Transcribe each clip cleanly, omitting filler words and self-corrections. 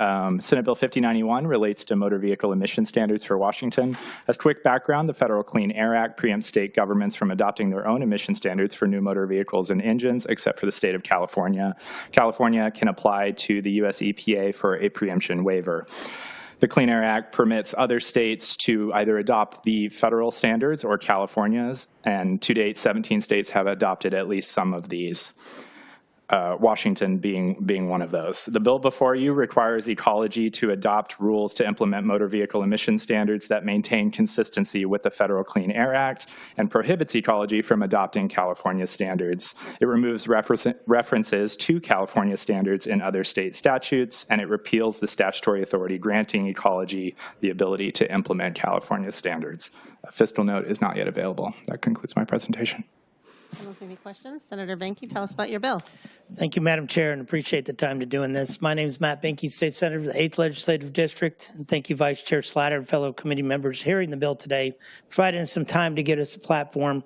Senate Bill 5091 relates to motor vehicle emission standards for Washington. As quick background, the Federal Clean Air Act preempts state governments from adopting their own emission standards for new motor vehicles and engines, except for the state of California. California can apply to the U.S. EPA for a preemption waiver. The Clean Air Act permits other states to either adopt the federal standards or California's, and to date, 17 states have adopted at least some of these. Washington being one of those. The bill before you requires Ecology to adopt rules to implement motor vehicle emission standards that maintain consistency with the Federal Clean Air Act and prohibits Ecology from adopting California standards. It removes references to California standards in other state statutes, and it repeals the statutory authority granting Ecology the ability to implement California standards. A fiscal note is not yet available. That concludes my presentation. I don't see any questions. Senator Benke, tell us about your bill. Thank you, Madam Chair, and appreciate the time to doing this. My name is Matt Benke, State Senator of the 8th Legislative District, and thank you, Vice Chair Slatter and fellow committee members hearing the bill today, providing us some time to get us a platform.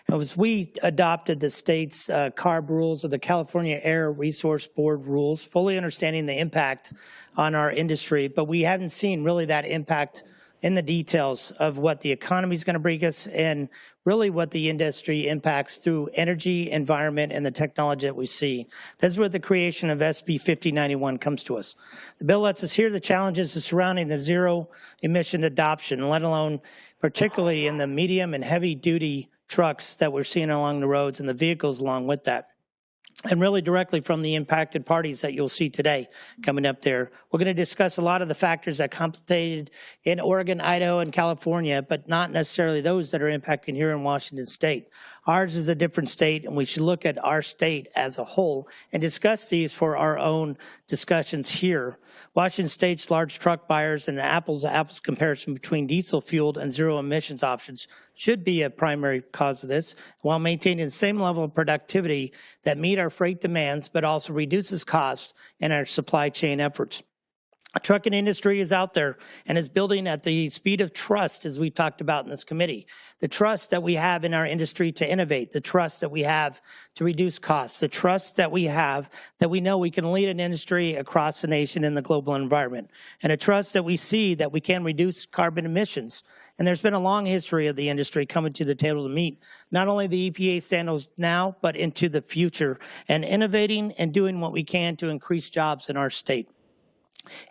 As we adopted the state's CARB rules, or the California Air Resource Board rules, fully understanding the impact on our industry, but we haven't seen really that impact in the details of what the economy is going to bring us and really what the industry impacts through energy, environment, and the technology that we see. That's where the creation of SB 5091 comes to us. The bill lets us hear the challenges surrounding the zero emission adoption, let alone particularly in the medium and heavy duty trucks that we're seeing along the roads and the vehicles along with that. And really directly from the impacted parties that you'll see today coming up there. We're going to discuss a lot of the factors that complicated in Oregon, Idaho, and California, but not necessarily those that are impacting here in Washington State. Ours is a different state, and we should look at our state as a whole and discuss these for our own discussions here. Washington State's large truck buyers and the apples-to-apples comparison between diesel-fueled and zero emissions options should be a primary cause of this, while maintaining the same level of productivity that meet our freight demands, but also reduces costs in our supply chain efforts. The trucking industry is out there and is building at the speed of trust, as we talked about in this committee. The trust that we have in our industry to innovate, the trust that we have to reduce costs, the trust that we have that we know we can lead an industry across the nation in the global environment, and a trust that we see that we can reduce carbon emissions. And there's been a long history of the industry coming to the table to meet not only the EPA standards now, but into the future, and innovating and doing what we can to increase jobs in our state.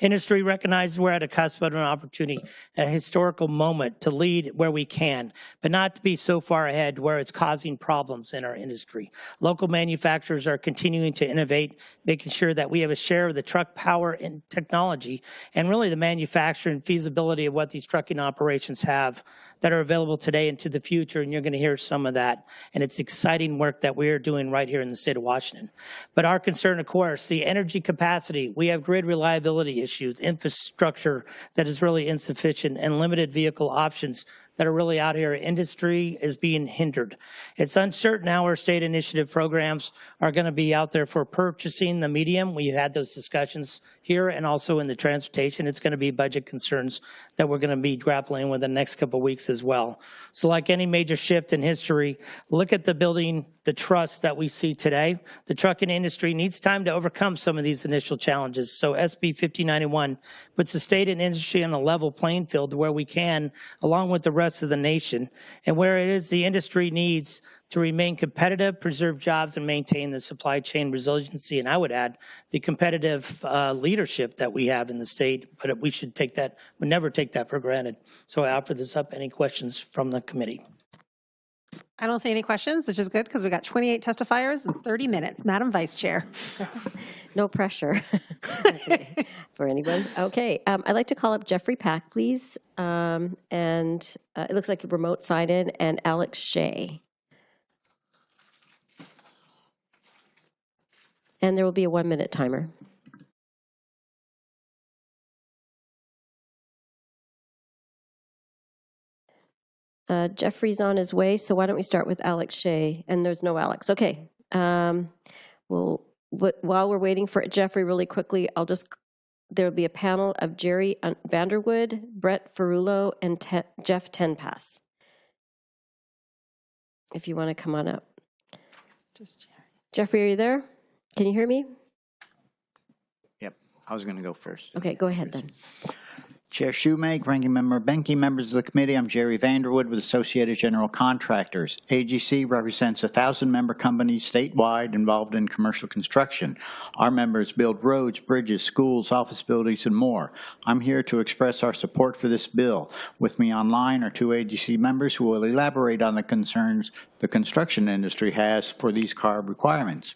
Industry recognizes we're at a cusp of an opportunity, a historical moment to lead where we can, but not to be so far ahead where it's causing problems in our industry. Local manufacturers are continuing to innovate, making sure that we have a share of the truck power and technology, and really the manufacture and feasibility of what these trucking operations have that are available today into the future, and you're going to hear some of that. And it's exciting work that we are doing right here in the state of Washington. But our concern, of course, the energy capacity. We have grid reliability issues, infrastructure that is really insufficient, and limited vehicle options that are really out here. Industry is being hindered. It's uncertain how our state initiative programs are going to be out there for purchasing the medium. We've had those discussions here and also in the transportation. It's going to be budget concerns that we're going to be grappling with the next couple of weeks as well. So like any major shift in history, look at the building, the trust that we see today. The trucking industry needs time to overcome some of these initial challenges. So SB 5091 puts the state and industry on a level playing field where we can, along with the rest of the nation, and where it is the industry needs to remain competitive, preserve jobs, and maintain the supply chain resiliency. And I would add the competitive leadership that we have in the state, but we should take that, we never take that for granted. So I offer this up. Any questions from the committee? I don't see any questions, which is good because we got 28 testifiers in 30 minutes. Madam Vice Chair. No pressure for anyone. Okay, I'd like to call up Jeffrey Pack, please. It looks like a remote sign-in, and Alex Shea. And there will be a 1-minute timer. Jeffrey's on his way, so why don't we start with Alex Shea? And there's no Alex. Okay. While we're waiting for Jeffrey really quickly, there'll be a panel of Jerry Vanderwood, Brett Ferrulo, and Jeff Tenpass. If you want to come on up. Jeffrey, are you there? Can you hear me? Yep. I was going to go first. Okay, go ahead then. Chair Shoemake, Ranking Member Benke, members of the committee, I'm Jerry Vanderwood with Associated General Contractors. AGC represents 1,000-member companies statewide involved in commercial construction. Our members build roads, bridges, schools, office buildings, and more. I'm here to express our support for this bill. With me online are 2 AGC members who will elaborate on the concerns the construction industry has for these CARB requirements.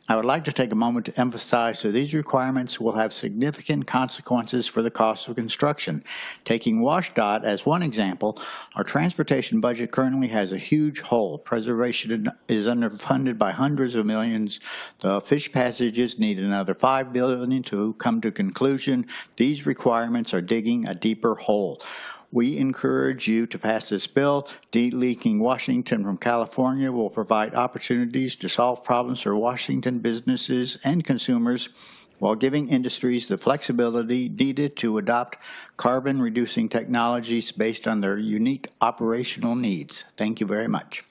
I would like to take a moment to emphasize that these requirements will have significant consequences for the cost of construction. Taking WashDOT as one example, our transportation budget currently has a huge hole. Preservation is underfunded by hundreds of millions. The fish passages need another $5 billion to come to conclusion. These requirements are digging a deeper hole. We encourage you to pass this bill. Deleaking Washington from California will provide opportunities to solve problems for Washington businesses and consumers while giving industries the flexibility needed to adopt carbon-reducing technologies based on their unique operational needs. Thank you very much.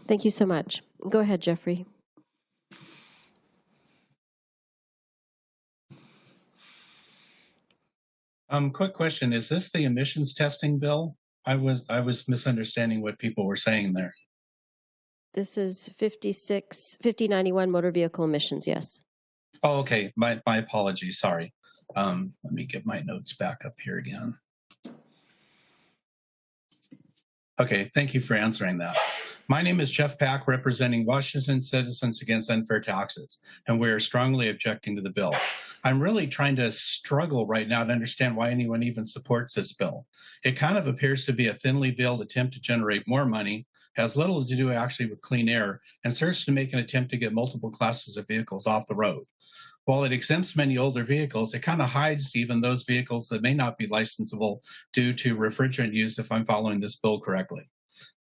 Thank you so much. Go ahead, Jeffrey. Quick question, is this the emissions testing bill? I was misunderstanding what people were saying there. This is 5091 motor vehicle emissions, yes. Oh, okay, my apologies, sorry. Let me get my notes back up here again. Okay, thank you for answering that. My name is Jeff Pack, representing Washington Citizens Against Unfair Taxes, and we are strongly objecting to the bill. I'm really trying to struggle right now to understand why anyone even supports this bill. It kind of appears to be a thinly veiled attempt to generate more money, has little to do actually with clean air, and serves to make an attempt to get multiple classes of vehicles off the road. While it exempts many older vehicles, it kind of hides even those vehicles that may not be licensable due to refrigerant used, if I'm following this bill correctly.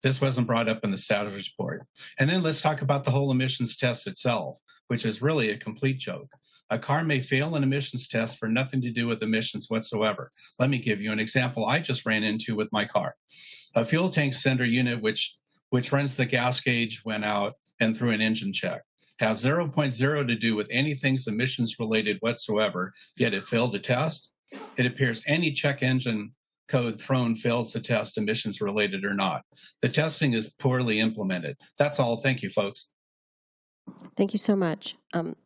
This wasn't brought up in the status report. And then let's talk about the whole emissions test itself, which is really a complete joke. A car may fail an emissions test for nothing to do with emissions whatsoever. Let me give you an example I just ran into with my car. A fuel tank sender unit, which runs the gas gauge, went out and through an engine check. Has 0.0 to do with anything emissions related whatsoever, yet it failed to test. It appears any check engine code thrown fails to test emissions related or not. The testing is poorly implemented. That's all. Thank you, folks. Thank you so much.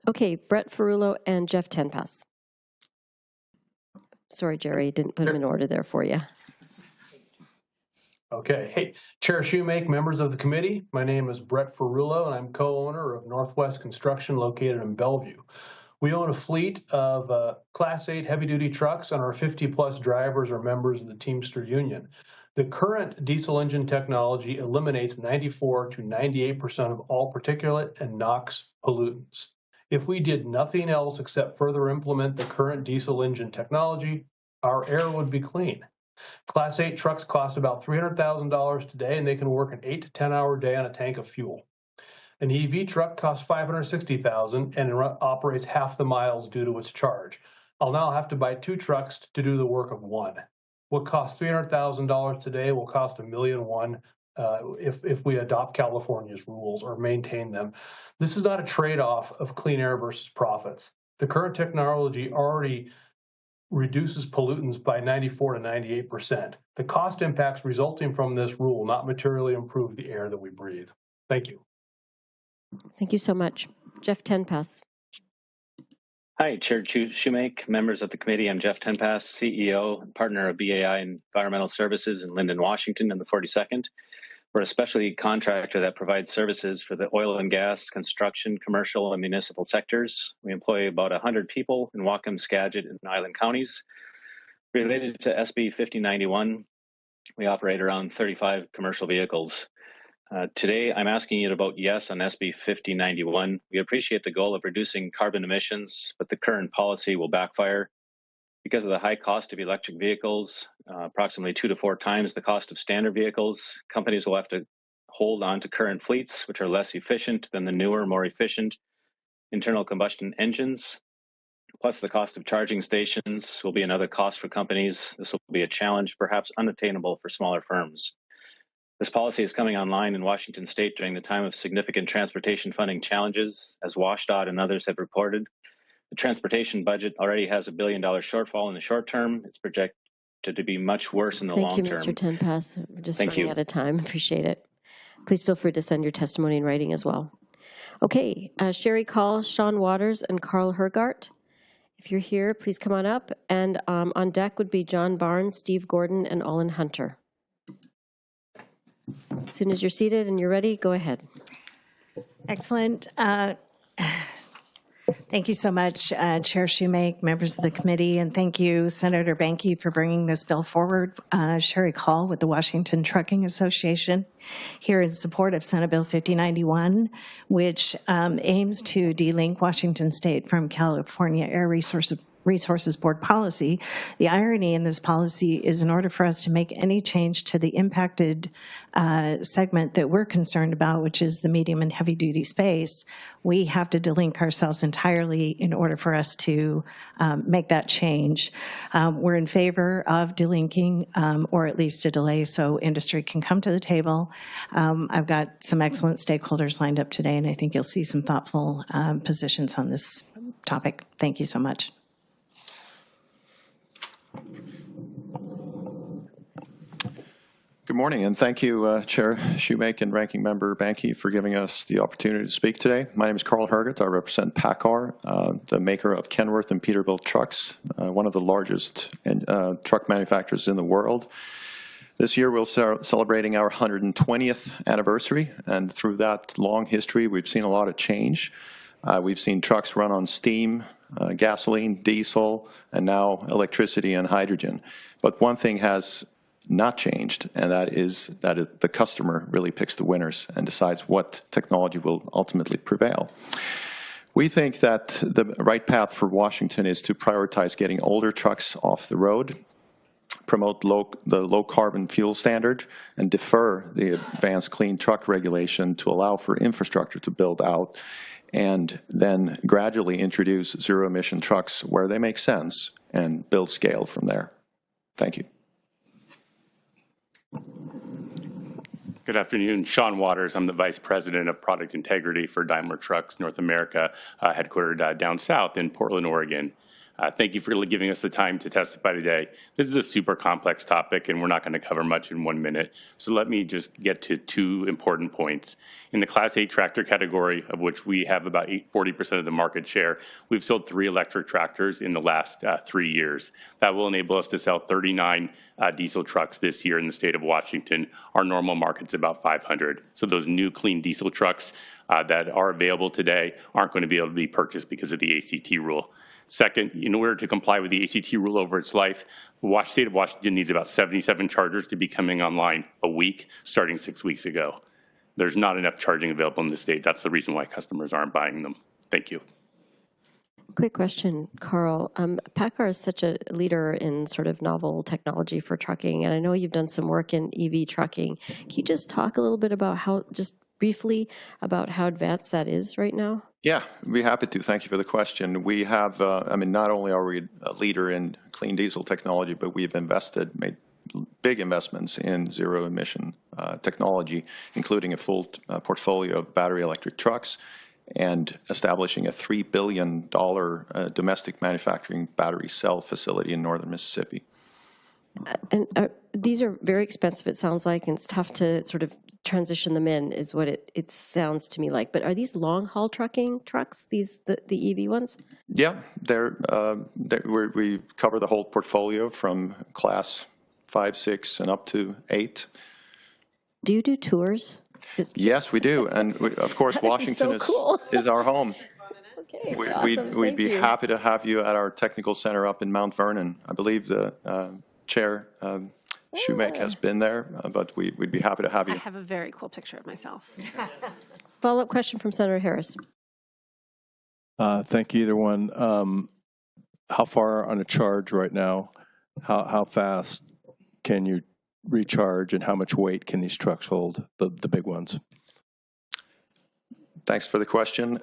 Okay, Brett Ferrulo and Jeff Tenpass. Sorry, Jerry, didn't put them in order there for you. Okay. Hey, Chair Shoemake, members of the committee, my name is Brett Ferrulo, and I'm co-owner of Northwest Construction located in Bellevue. We own a fleet of Class 8 heavy-duty trucks, and our 50-plus drivers are members of the Teamster Union. The current diesel engine technology eliminates 94 to 98% of all particulate and NOx pollutants. If we did nothing else except further implement the current diesel engine technology, our air would be clean. Class 8 trucks cost about $300,000 today, and they can work an 8 to 10-hour day on a tank of fuel. An EV truck costs $560,000 and operates half the miles due to its charge. I'll now have to buy 2 trucks to do the work of one. What costs $300,000 today will cost $1.1 million if we adopt California's rules or maintain them. This is not a trade-off of clean air versus profits. The current technology already reduces pollutants by 94 to 98%. The cost impacts resulting from this rule will not materially improve the air that we breathe. Thank you. Thank you so much. Jeff Tenpass. Hi, Chair Shoemake, members of the committee. I'm Jeff Tenpass, CEO and partner of BAI Environmental Services in Linden, Washington, in the 42nd. We're a specialty contractor that provides services for the oil and gas, construction, commercial, and municipal sectors. We employ about 100 people in Whatcom, Skagit, and Island counties. Related to SB 5091, we operate around 35 commercial vehicles. Today, I'm asking you to vote yes on SB 5091. We appreciate the goal of reducing carbon emissions, but the current policy will backfire. Because of the high cost of electric vehicles, approximately 2 to 4 times the cost of standard vehicles, companies will have to hold on to current fleets, which are less efficient than the newer, more efficient internal combustion engines. Plus, the cost of charging stations will be another cost for companies. This will be a challenge, perhaps unattainable for smaller firms. This policy is coming online in Washington State during the time of significant transportation funding challenges, as WashDOT and others have reported. The transportation budget already has $1 billion shortfall in the short term. It's projected to be much worse in the long Thank term. you, Mr. Tenpass. We're just Thank running you. out of time. Appreciate it. Please feel free to send your testimony in writing as well. Okay, Sherry Call, Sean Waters, and Carl Hergart. If you're here, please come on up. And on deck would be John Barnes, Steve Gordon, and Olin Hunter. As soon as you're seated and you're ready, go ahead. Excellent. Thank you so much, Chair Shoemake, members of the committee, and thank you, Senator Banky, for bringing this bill forward. Sherry Call with the Washington Trucking Association here in support of Senate Bill 5091, which aims to delink Washington State from California Air Resources Board policy. The irony in this policy is in order for us to make any change to the impacted segment that we're concerned about, which is the medium and heavy duty space, we have to delink ourselves entirely in order for us to make that change. We're in favor of delinking or at least a delay so industry can come to the table. I've got some excellent stakeholders lined up today, and I think you'll see some thoughtful positions on this topic. Thank you so much. Good morning, and thank you, Chair Shoemake and Ranking Member Banky, for giving us the opportunity to speak today. My name is Carl Hergart. I represent PACCAR, the maker of Kenworth and Peterbilt trucks, one of the largest truck manufacturers in the world. This year, we're celebrating our 120th anniversary, and through that long history, we've seen a lot of change. We've seen trucks run on steam, gasoline, diesel, and now electricity and hydrogen. But one thing has not changed, and that is that the customer really picks the winners and decides what technology will ultimately prevail. We think that the right path for Washington is to prioritize getting older trucks off the road, promote the low carbon fuel standard, and defer the advanced clean truck regulation to allow for infrastructure to build out, and then gradually introduce zero emission trucks where they make sense and build scale from there. Thank you. Good afternoon. Sean Waters. I'm the Vice President of Product Integrity for Daimler Trucks North America, headquartered down south in Portland, Oregon. Thank you for giving us the time to testify today. This is a super complex topic, and we're not going to cover much in 1 minute. So let me just get to 2 important points. In the Class 8 tractor category, of which we have about 40% of the market share, we've sold 3 electric tractors in the last 3 years. That will enable us to sell 39 diesel trucks this year in the state of Washington. Our normal market's about 500. So those new clean diesel trucks that are available today aren't going to be able to be purchased because of the ACT rule. Second, in order to comply with the ACT rule over its life, the state of Washington needs about 77 chargers to be coming online a week, starting 6 weeks ago. There's not enough charging available in the state. That's the reason why customers aren't buying them. Thank you. Quick question, Carl. PACCAR is such a leader in sort of novel technology for trucking, and I know you've done some work in EV trucking. Can you just talk a little bit about just briefly about how advanced that is right now? Yeah, I'd be happy to. Thank you for the question. We have, not only are we a leader in clean diesel technology, but we've made big investments in zero emission technology, including a full portfolio of battery electric trucks and establishing a $3 billion domestic manufacturing battery cell facility in northern Mississippi. And these are very expensive, it sounds like, and it's tough to sort of transition them in, is what it sounds to me like. But are these long-haul trucking trucks, the EV ones? Yeah, we cover the whole portfolio from class 5, 6, and up to 8. Do you do tours? Yes, we do. And of course, Washington is our home. Okay, We'd be happy to have you at our technical center up in Mount Vernon. I believe the Chair Shoemake has been there, but we'd be happy to have you. I have a very cool picture of myself. Follow-up question from Senator Harris. Thank you, either one. How far on a charge right now? How fast can you recharge, and how much weight can these trucks hold, the big ones? Thanks for the question.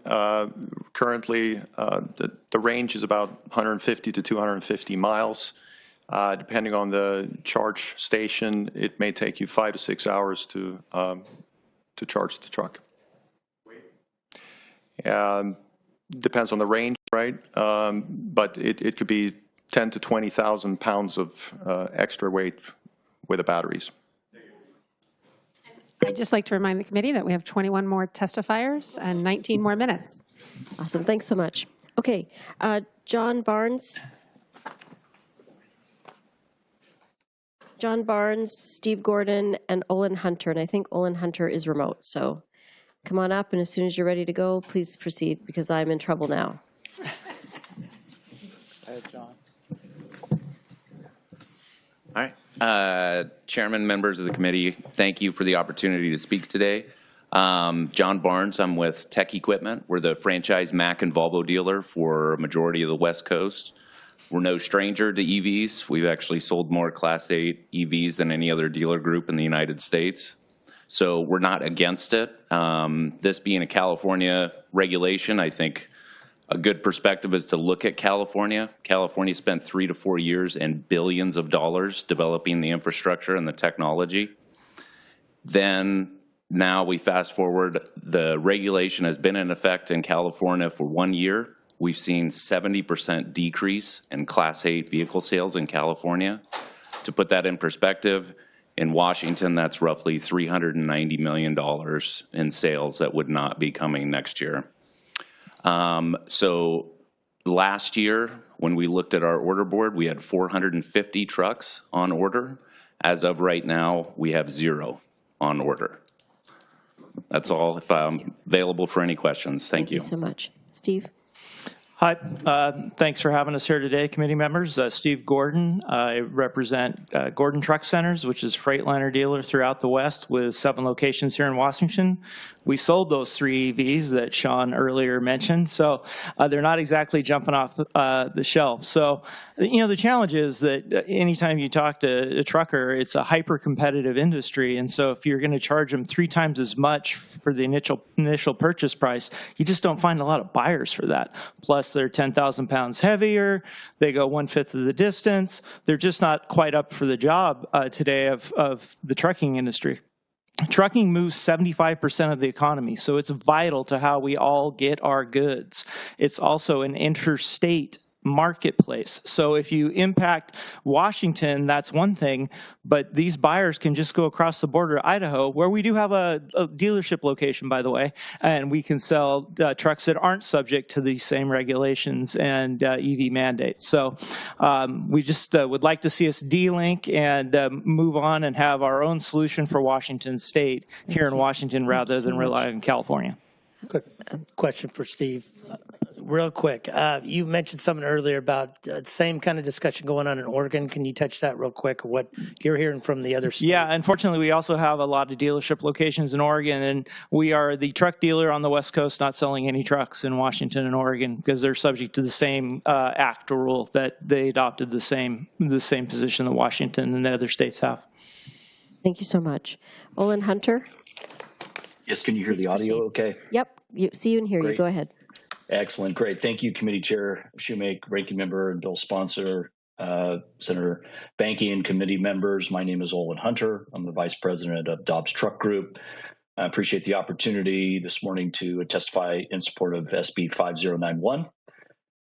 Currently, the range is about 150 to 250 miles. Depending on the charge station, it may take you 5 to 6 hours to charge the truck. depends on the range, right? But it could be 10 to 20,000 pounds of extra weight with the batteries. I'd just like to remind the committee that we have 21 more testifiers and 19 more minutes. Awesome, thanks so much. Okay, John Barnes. John Barnes, Steve Gordon, and Olin Hunter, and I think Olin Hunter is remote, so come on up, and as soon as you're ready to go, please proceed, because I'm in trouble now. All right. Chairman, members of the committee, thank you for the opportunity to speak today. John Barnes, I'm with Tech Equipment. We're the franchise Mack and Volvo dealer for a majority of the West Coast. We're no stranger to EVs. We've actually sold more Class 8 EVs than any other dealer group in the United States. So we're not against it. This being a California regulation, I think a good perspective is to look at California. California spent 3 to 4 years and billions of dollars developing the infrastructure and the technology. Then now we fast forward, the regulation has been in effect in California for 1 year. We've seen 70% decrease in Class 8 vehicle sales in California. To put that in perspective, in Washington, that's roughly $390 million in sales that would not be coming next year. So last year, when we looked at our order board, we had 450 trucks on order. As of right now, we have 0 on order. That's all. If I'm available for any questions, thank you. Thank you so much. Steve? Hi, thanks for having us here today, committee members. Steve Gordon. I represent Gordon Truck Centers, which is Freightliner dealer throughout the West with 7 locations here in Washington. We sold those 3 EVs that Sean earlier mentioned, so they're not exactly jumping off the shelf. So, you know, the challenge is that anytime you talk to a trucker, it's a hyper-competitive industry, and so if you're going to charge them 3 times as much for the initial purchase price, you just don't find a lot of buyers for that. Plus, they're 10,000 pounds heavier. They go 1/5 of the distance. They're just not quite up for the job today of the trucking industry. Trucking moves 75% of the economy, so it's vital to how we all get our goods. It's also an interstate marketplace. So if you impact Washington, that's one thing, but these buyers can just go across the border to Idaho, where we do have a dealership location, by the way, and we can sell trucks that aren't subject to these same regulations and EV mandates. So we just would like to see us de-link and move on and have our own solution for Washington State here in Washington rather than rely on California. Quick question for Steve. Real quick, you mentioned something earlier about same kind of discussion going on in Oregon. Can you touch that real quick, or what you're hearing from the other states? Yeah, unfortunately, we also have a lot of dealership locations in Oregon, and we are the truck dealer on the West Coast, not selling any trucks in Washington and Oregon because they're subject to the same act or rule that they adopted the same position that Washington and the other states have. Thank you so much. Olin Hunter? Yes, can you hear the audio okay? Yep, see you and hear you. Go ahead. Excellent, great. Thank you, Committee Chair Shoemake, Ranking Member and Bill Sponsor, Senator Banky, and committee members. My name is Olin Hunter. I'm the Vice President of Dobbs Truck Group. I appreciate the opportunity this morning to testify in support of SB 5091.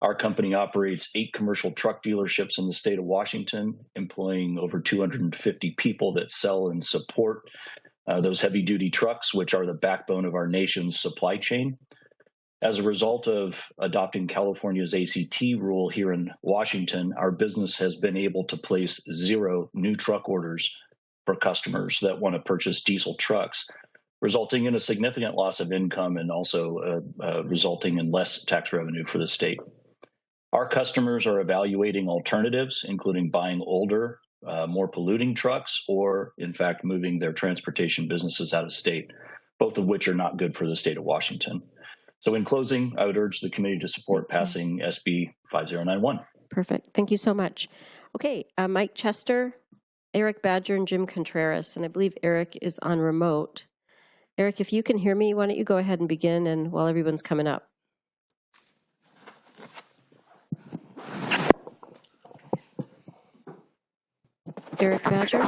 Our company operates 8 commercial truck dealerships in the state of Washington, employing over 250 people that sell and support those heavy-duty trucks, which are the backbone of our nation's supply chain. As a result of adopting California's ACT rule here in Washington, our business has been able to place 0 new truck orders for customers that want to purchase diesel trucks, resulting in a significant loss of income and also resulting in less tax revenue for the state. Our customers are evaluating alternatives, including buying older, more polluting trucks, or in fact, moving their transportation businesses out of state, both of which are not good for the state of Washington. So in closing, I would urge the committee to support passing SB 5091. Perfect. Thank you so much. Okay, Mike Chester, Eric Badger, and Jim Contreras, and I believe Eric is on remote. Eric, if you can hear me, why don't you go ahead and begin, and while everyone's coming up. Eric Badger?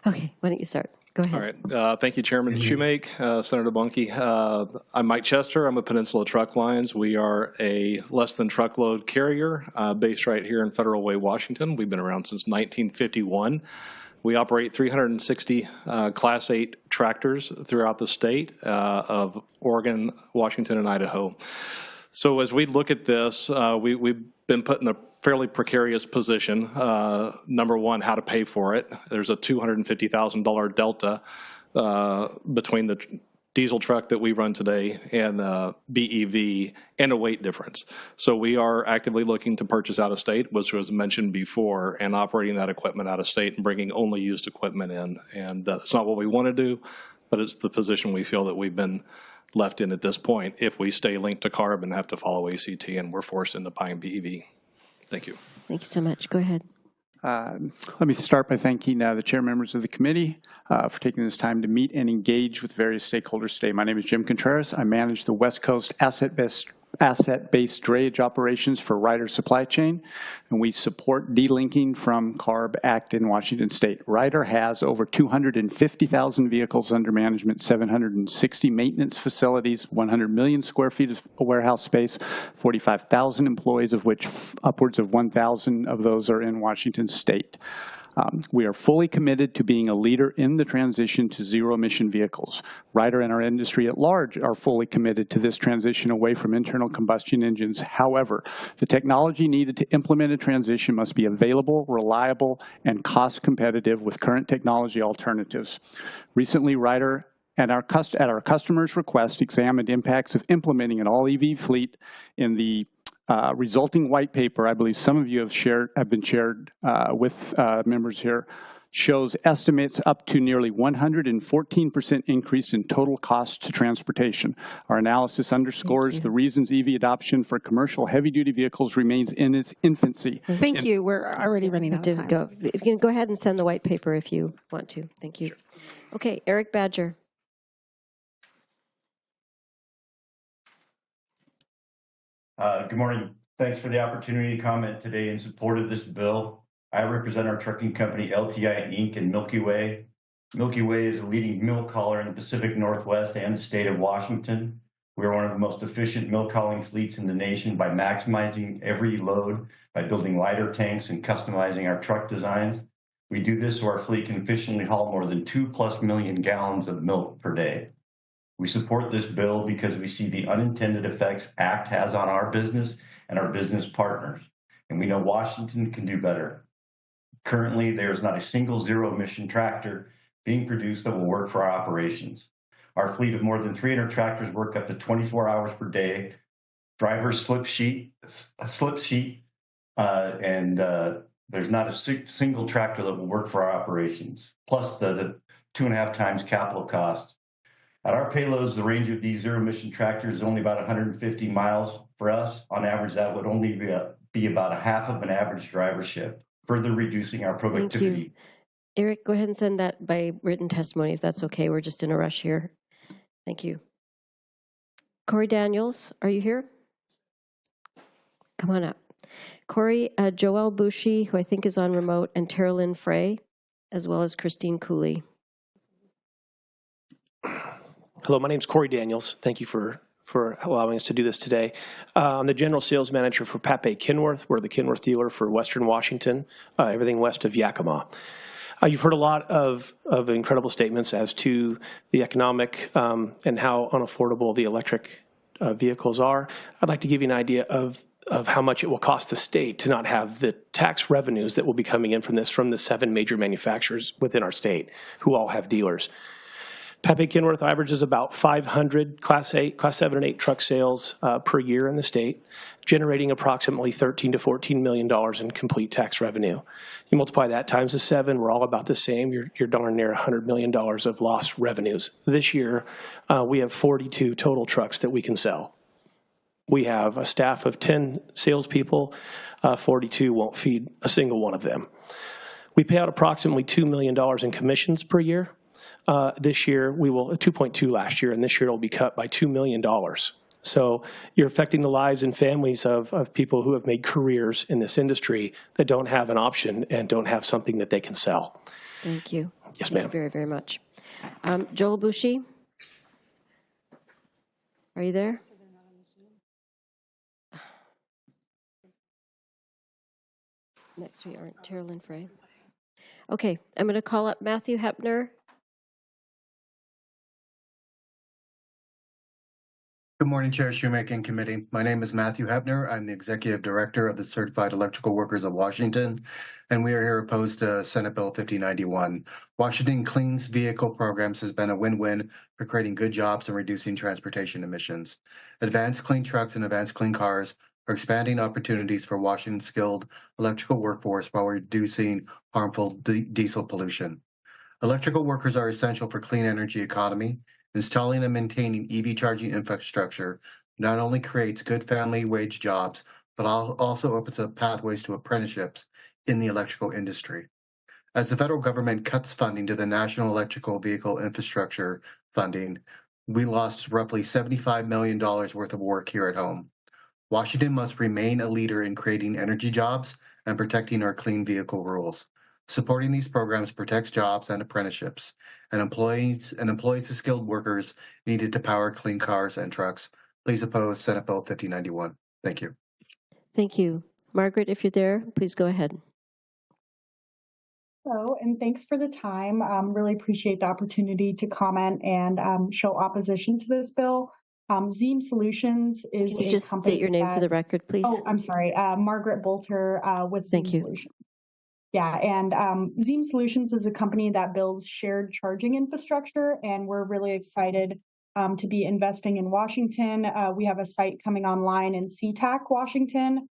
Okay, why don't you start? Go ahead. All right. Thank you, Chairman Shoemake, Senator Bunkie. I'm Mike Chester. I'm with Peninsula Truck Lines. We are a less than truckload carrier based right here in Federal Way, Washington. We've been around since 1951. We operate 360 Class 8 tractors throughout the state of Oregon, Washington, and Idaho. So as we look at this, we've been put in a fairly precarious position. Number one, how to pay for it. There's a $250,000 delta between the diesel truck that we run today and BEV and a weight difference. So we are actively looking to purchase out of state, which was mentioned before, and operating that equipment out of state and bringing only used equipment in. And it's not what we want to do, but it's the position we feel that we've been left in at this point if we stay linked to CARB and have to follow ACT and we're forced into buying BEV. Thank you. Thank you so much. Go ahead. Let me start by thanking the chair members of the committee for taking this time to meet and engage with various stakeholders today. My name is Jim Contreras. I manage the West Coast asset-based drayage operations for Ryder Supply Chain, and we support delinking from CARB Act in Washington State. Ryder has over 250,000 vehicles under management, 760 maintenance facilities, 100 million square feet of warehouse space, 45,000 employees, of which upwards of 1,000 of those are in Washington State. We are fully committed to being a leader in the transition to zero-emission vehicles. Ryder and our industry at large are fully committed to this transition away from internal combustion engines. However, the technology needed to implement a transition must be available, reliable, and cost competitive with current technology alternatives. Recently, Ryder at our customer's request examined impacts of implementing an all-EV fleet in the resulting white paper, I believe some of you have been shared with members here, shows estimates up to nearly 114% increase in total cost to transportation. Our analysis underscores the reasons EV adoption for commercial heavy-duty vehicles remains in its infancy. Thank you. We're already running out of time. You can go ahead and send the white paper if you want to. Thank you. Sure. Okay, Eric Badger. Good morning. Thanks for the opportunity to comment today in support of this bill. I represent our trucking company, LTI Inc. and Milky Way. Milky Way is a leading milk hauler in the Pacific Northwest and the state of Washington. We are one of the most efficient milk hauling fleets in the nation by maximizing every load, by building lighter tanks and customizing our truck designs. We do this so our fleet can efficiently haul more than 2+ million gallons of milk per day. We support this bill because we see the unintended effects ACT has on our business and our business partners, and we know Washington can do better. Currently, there is not a single zero-emission tractor being produced that will work for our operations. Our fleet of more than 300 tractors work up to 24 hours per day. Drivers slip sheet, and there's not a single tractor that will work for our operations, plus the 2.5 times capital cost. At our payloads, the range of these zero-emission tractors is only about 150 miles. For us, on average, that would only be about a half of an average driver shift, further reducing our productivity. Thank you. Eric, go ahead and send that by written testimony if that's okay. We're just in a rush here. Thank you. Corey Daniels, are you here? Come on up. Corey, Joelle Bouchy, who I think is on remote, and Tara Lynn Frey, as well as Christine Cooley. Hello, my name is Corey Daniels. Thank you for allowing us to do this today. I'm the general sales manager for Pape Kenworth. We're the Kenworth dealer for Western Washington, everything west of Yakima. You've heard a lot of incredible statements as to the economic and how unaffordable the electric vehicles are. I'd like to give you an idea of how much it will cost the state to not have the tax revenues that will be coming in from this from the 7 major manufacturers within our state who all have dealers. Pape Kenworth averages about 500 Class 7 and 8 truck sales per year in the state, generating approximately $13 to $14 million in complete tax revenue. You multiply that times the 7, we're all about the same. You're darn near $100 million of lost revenues. This year, we have 42 total trucks that we can sell. We have a staff of 10 salespeople. 42 won't feed a single one of them. We pay out approximately $2 million in commissions per year. This year, we will 2.2 last year, and this year it'll be cut by $2 million. So you're affecting the lives and families of people who have made careers in this industry that don't have an option and don't have something that they can sell. Thank you. Yes, Thank ma'am. you very, very much. Joel Bushi? Are you there? Next we aren't. Carolyn Frey. Okay, I'm going to call up Matthew Hepner. Good morning, Chair Shoemaking Committee. My name is Matthew Hepner. I'm the Executive Director of the Certified Electrical Workers of Washington, and we are here opposed to Senate Bill 5091. Washington Clean Vehicle Programs has been a win-win for creating good jobs and reducing transportation emissions. Advanced clean trucks and advanced clean cars are expanding opportunities for Washington's skilled electrical workforce while reducing harmful diesel pollution. Electrical workers are essential for clean energy economy. Installing and maintaining EV charging infrastructure not only creates good family wage jobs, but also opens up pathways to apprenticeships in the electrical industry. As the federal government cuts funding to the National Electrical Vehicle Infrastructure funding, we lost roughly $75 million worth of work here at home. Washington must remain a leader in creating energy jobs and protecting our clean vehicle rules. Supporting these programs protects jobs and apprenticeships, and employs the skilled workers needed to power clean cars and trucks. Please oppose Senate Bill 5091. Thank you. Thank you. Margaret, if you're there, please go ahead. Hello, and thanks for the time. Really appreciate the opportunity to comment and show opposition to this bill. Zeem Solutions is Can you a just company state your name for the record, please? Oh, I'm sorry. Margaret Bolter with Zeem Solutions. Yeah, and Zeem Solutions is a company that builds shared charging infrastructure, and we're really excited to be investing in Washington. We have a site coming online in SeaTac, Washington,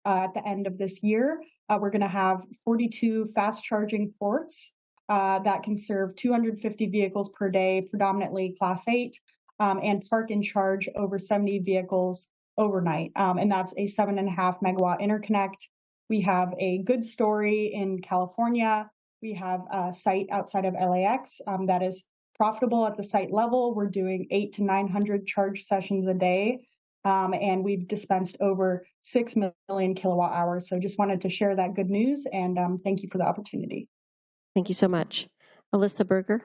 at the end of this year. We're going to have 42 fast charging ports that can serve 250 vehicles per day, predominantly Class 8, and park and charge over 70 vehicles overnight. And that's a 7.5 megawatt interconnect. We have a good story in California. We have a site outside of LAX that is profitable at the site level. We're doing 800 to 900 charge sessions a day, and we've dispensed over 6 million kilowatt hours. So just wanted to share that good news, and thank you for the opportunity. Thank you so much. Alyssa Berger.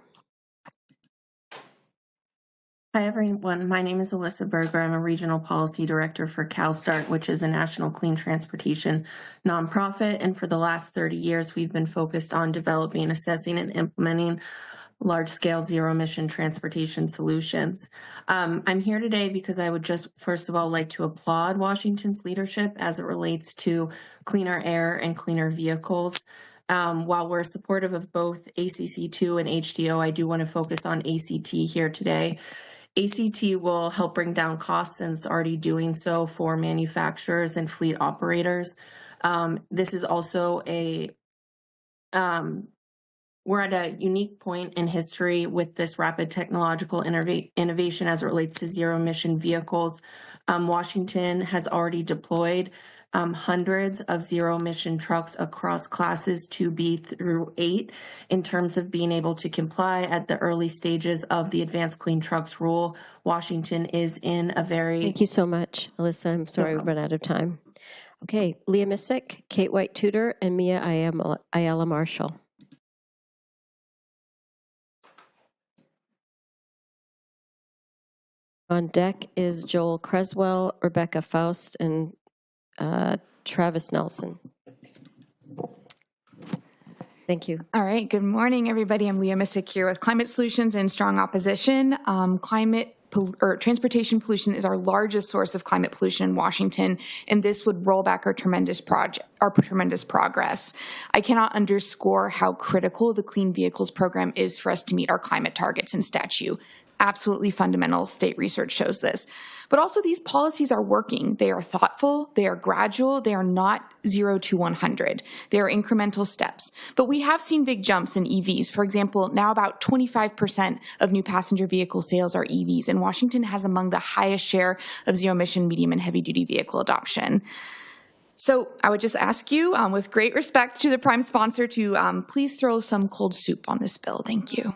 Hi, everyone. My name is Alyssa Berger. I'm a Regional Policy Director for CalSTART, which is a national clean transportation nonprofit. And for the last 30 years, we've been focused on developing, assessing, and implementing large-scale zero-emission transportation solutions. I'm here today because I would just, first of all, like to applaud Washington's leadership as it relates to cleaner air and cleaner vehicles. While we're supportive of both ACC2 and HDO, I do want to focus on ACT here today. ACT will help bring down costs, and it's already doing so for manufacturers and fleet operators. This is also we're at a unique point in history with this rapid technological innovation as it relates to zero-emission vehicles. Washington has already deployed hundreds of zero-emission trucks across classes 2B through 8 in terms of being able to comply at the early stages of the Advanced Clean Trucks rule. Washington is in a very... Thank you so much, Alyssa. I'm sorry we've run out of time. Okay, Leah Missick, Kate White-Tudor, and Mia Ayala Marshall. On deck is Joel Creswell, Rebecca Faust, and Travis Nelson. Thank you. All right. Good morning, everybody. I'm Leah Missick here with Climate Solutions in strong opposition. Transportation pollution is our largest source of climate pollution in Washington, and this would roll back our tremendous progress. I cannot underscore how critical the Clean Vehicles program is for us to meet our climate targets and statute. Absolutely fundamental. State research shows this. But also these policies are working. They are thoughtful. They are gradual. They are not 0 to 100. They are incremental steps. But we have seen big jumps in EVs. For example, now about 25% of new passenger vehicle sales are EVs, and Washington has among the highest share of zero-emission, medium, and heavy-duty vehicle adoption. So I would just ask you, with great respect to the prime sponsor, to please throw some cold soup on this bill. Thank you.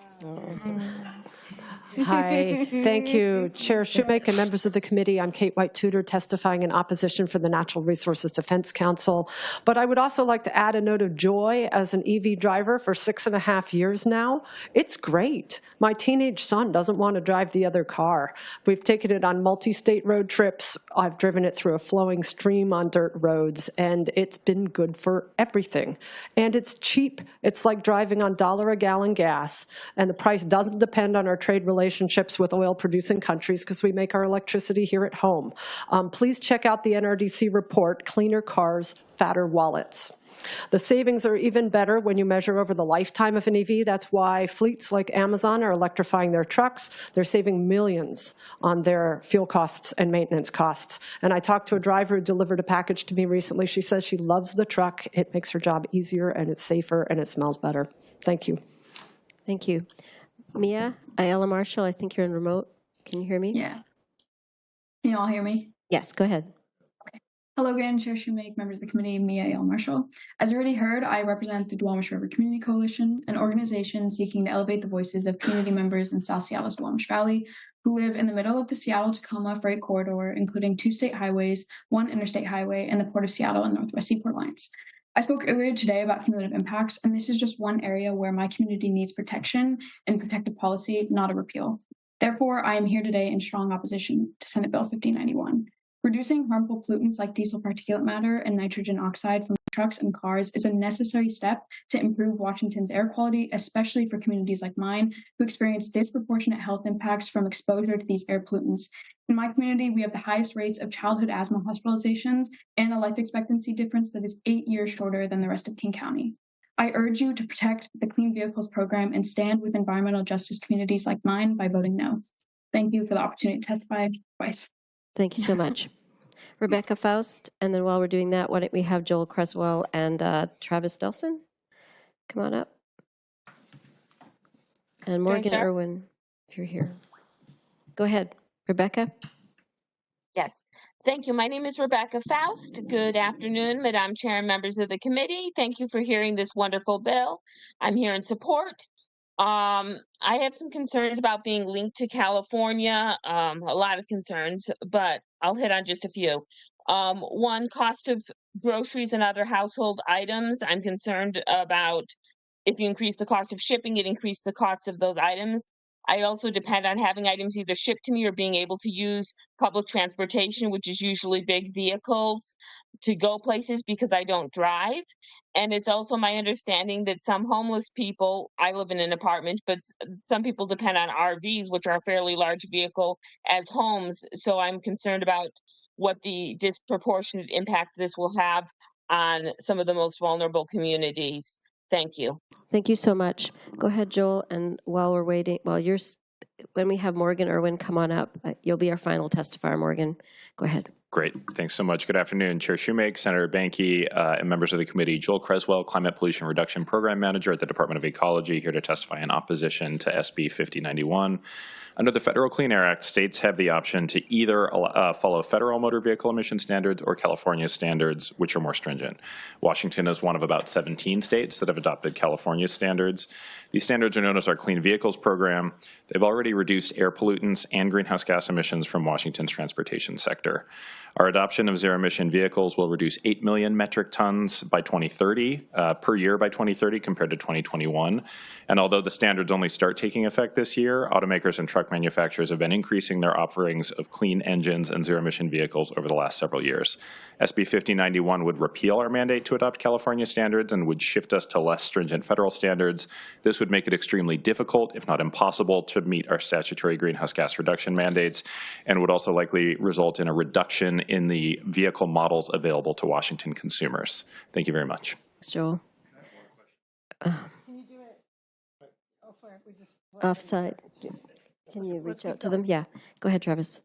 Hi, thank you. Chair Shoemake and members of the committee, I'm Kate White-Tudor, testifying in opposition for the Natural Resources Defense Council. But I would also like to add a note of joy as an EV driver for 6.5 years now. It's great. My teenage son doesn't want to drive the other car. We've taken it on multi-state road trips. I've driven it through a flowing stream on dirt roads, and it's been good for everything. And it's cheap. It's like driving on $1 a gallon gas, and the price doesn't depend on our trade relationships with oil-producing countries because we make our electricity here at home. Please check out the NRDC report, Cleaner Cars, Fatter Wallets. The savings are even better when you measure over the lifetime of an EV. That's why fleets like Amazon are electrifying their trucks. They're saving millions on their fuel costs and maintenance costs. And I talked to a driver who delivered a package to me recently. She says she loves the truck. It makes her job easier, and it's safer, and it smells better. Thank you. Thank you. Mia, Ayala Marshall, I think you're in remote. Can you hear me? Yeah. Can you all hear me? Yes, go ahead. Hello again, Chair Shoemake, members of the committee, Mia Ayala Marshall. As already heard, I represent the Duwamish River Community Coalition, an organization seeking to elevate the voices of community members in South Seattle's Duwamish Valley who live in the middle of the Seattle-Tacoma freight corridor, including 2 state highways, 1 interstate highway, and the Port of Seattle and Northwest Seaport lines. I spoke earlier today about cumulative impacts, and this is just one area where my community needs protection and protective policy, not a repeal. Therefore, I am here today in strong opposition to Senate Bill 1591. Reducing harmful pollutants like diesel particulate matter and nitrogen oxide from trucks and cars is a necessary step to improve Washington's air quality, especially for communities like mine who experience disproportionate health impacts from exposure to these air pollutants. In my community, we have the highest rates of childhood asthma hospitalizations and a life expectancy difference that is 8 years shorter than the rest of King County. I urge you to protect the Clean Vehicles program and stand with environmental justice communities like mine by voting no. Thank you for the opportunity to testify twice. Thank you so much. Rebecca Faust, and then while we're doing that, why don't we have Joel Creswell and Travis Nelson? Come on up. And Morgan Irwin, if you're here. Go ahead, Rebecca. Yes, thank you. My name is Rebecca Faust. Good afternoon, Madam Chair and members of the committee. Thank you for hearing this wonderful bill. I'm here in support. I have some concerns about being linked to California, a lot of concerns, but I'll hit on just a few. One, cost of groceries and other household items. I'm concerned about if you increase the cost of shipping, it increases the cost of those items. I also depend on having items either shipped to me or being able to use public transportation, which is usually big vehicles, to go places because I don't drive. And it's also my understanding that some homeless people, I live in an apartment, but some people depend on RVs, which are a fairly large vehicle, as homes. So I'm concerned about what the disproportionate impact this will have on some of the most vulnerable communities. Thank you. Thank you so much. Go ahead, Joel, and while we're waiting, when we have Morgan Irwin come on up, you'll be our final testifier, Morgan. Go ahead. Great. Thanks so much. Good afternoon, Chair Shoemake, Senator Banky, and members of the committee. Joel Creswell, Climate Pollution Reduction Program Manager at the Department of Ecology, here to testify in opposition to SB 5091. Under the Federal Clean Air Act, states have the option to either follow federal motor vehicle emission standards or California standards, which are more stringent. Washington is one of about 17 states that have adopted California standards. These standards are known as our Clean Vehicles Program. They've already reduced air pollutants and greenhouse gas emissions from Washington's transportation sector. Our adoption of zero-emission vehicles will reduce 8 million metric tons by 2030, per year by 2030 compared to 2021. And although the standards only start taking effect this year, automakers and truck manufacturers have been increasing their offerings of clean engines and zero-emission vehicles over the last several years. SB 5091 would repeal our mandate to adopt California standards and would shift us to less stringent federal standards. This would make it extremely difficult, if not impossible, to meet our statutory greenhouse gas reduction mandates, and would also likely result in a reduction in the vehicle models available to Washington consumers. Thank you very much. Thanks, Joel. Can you do it elsewhere? Offside. Can you reach out to them? Yeah. Go ahead, Travis.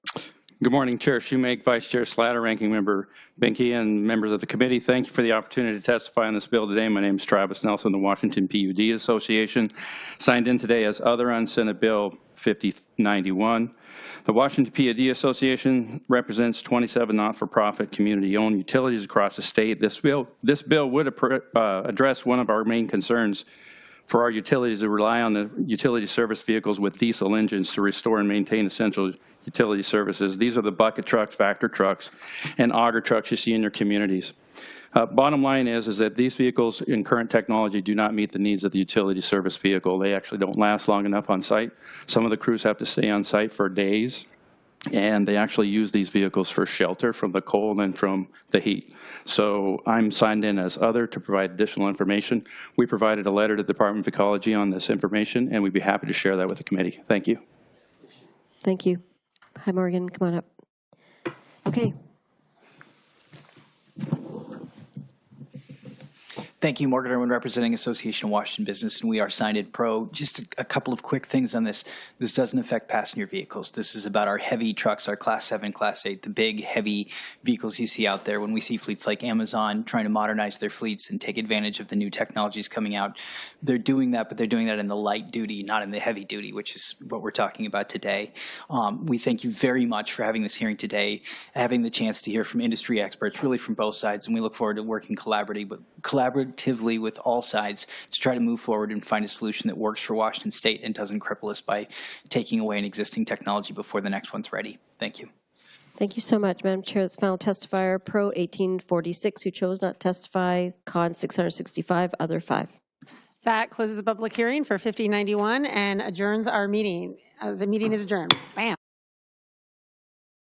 Good morning, Chair Shoemake, Vice Chair Slatter, Ranking Member Binky, and members of the committee. Thank you for the opportunity to testify on this bill today. My name is Travis Nelson, the Washington PUD Association, signed in today as other on Senate Bill 5091. The Washington PUD Association represents 27 not-for-profit community-owned utilities across the state. This bill would address one of our main concerns for our utilities to rely on the utility service vehicles with diesel engines to restore and maintain essential utility services. These are the bucket trucks, Vector trucks, and auger trucks you see in your communities. Bottom line is that these vehicles in current technology do not meet the needs of the utility service vehicle. They actually don't last long enough on site. Some of the crews have to stay on site for days, and they actually use these vehicles for shelter from the cold and from the heat. So I'm signed in as other to provide additional information. We provided a letter to the Department of Ecology on this information, and we'd be happy to share that with the committee. Thank you. Thank you. Hi, Morgan. Come on up. Okay. Thank you, Morgan Irwin, representing Association of Washington Business, and we are signed in pro. Just a couple of quick things on this. This doesn't affect passenger vehicles. This is about our heavy trucks, our Class 7, Class 8, the big, heavy vehicles you see out there. When we see fleets like Amazon trying to modernize their fleets and take advantage of the new technologies coming out, they're doing that, but they're doing that in the light duty, not in the heavy duty, which is what we're talking about today. We thank you very much for having this hearing today, having the chance to hear from industry experts, really from both sides, and we look forward to working collaboratively with all sides to try to move forward and find a solution that works for Washington State and doesn't cripple us by taking away an existing technology before the next one's ready. Thank you. Thank you so much, Madam Chair. That's final testifier, Pro 1846, who chose not to testify, Con 665, other 5. That closes the public hearing for 5091 and adjourns our meeting. The meeting is adjourned. Bam.